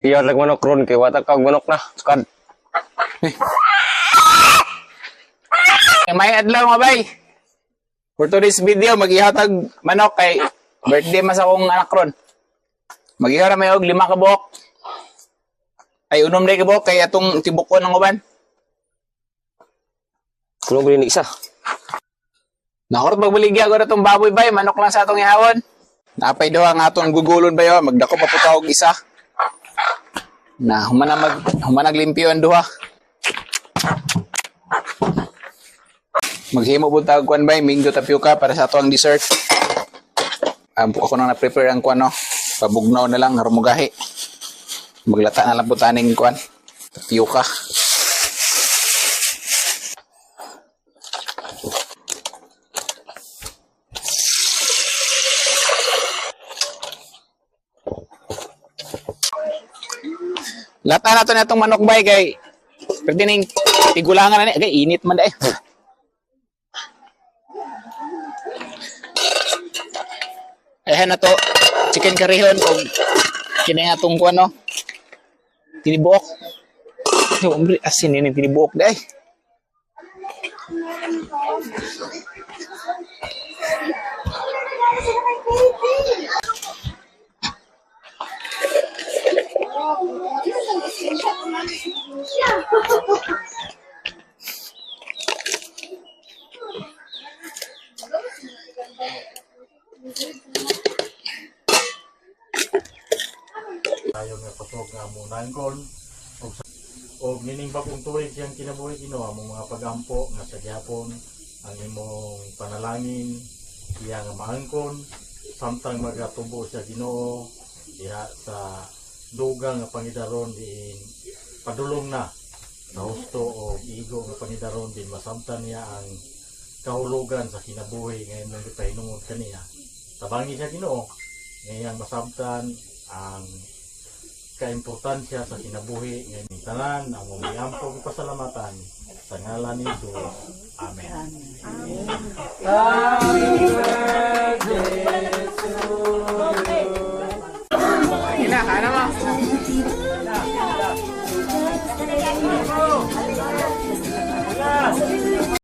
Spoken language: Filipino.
Iya lag manok ron kay wata kag manok na. Sukad. May adlaw mga bay. For today's video, mag-ihatag manok kay birthday mas akong anak ron. Mag-ihara may og 5 ka buok. Ay unom day ka buok kay atong tibok ko ng uban. Kuno ni isa. Nakorot magbaligya ko na itong baboy bay, manok lang sa atong ihawon. Napay daw ang atong gugulon ba yun, magdako pa po tawag isa. Na humanag limpyo ang duha. Maghimo po tawag kuan bay, mingo tapioca para sa atong dessert. Ako nang na-prepare ang kuan no. Pabugnaw na lang, harumugahi. Maglata na lang po taning kuan. Tapioca. Lata na to na itong manok bay kay pwede ning tigulangan na ni. Kay init man dahil. Ayan na to. Chicken karihon o kinaya itong kuwan no. Tinibuok. Yung asin yun yung tinibuok dahil. Ayaw nga pasok nga munan kon og nining bagong tuig siyang kinabuhi Ginoo among mga pagampo nga sa gyapon ang imong panalangin iya nga maangkon samtang magatubo sa Ginoo diha sa dugang nga pangidaron diin padulong na sa husto o igo nga pangidaron din masamtan niya ang kahulugan sa kinabuhi ngayon nang gipahinungod kaniya tabangi sa Ginoo ngayang masamtan ang kaimportansya sa kinabuhi ngayon tanan ang umiampong pasalamatan sa ngalan ni Jesus. Amen. Amen. Happy birthday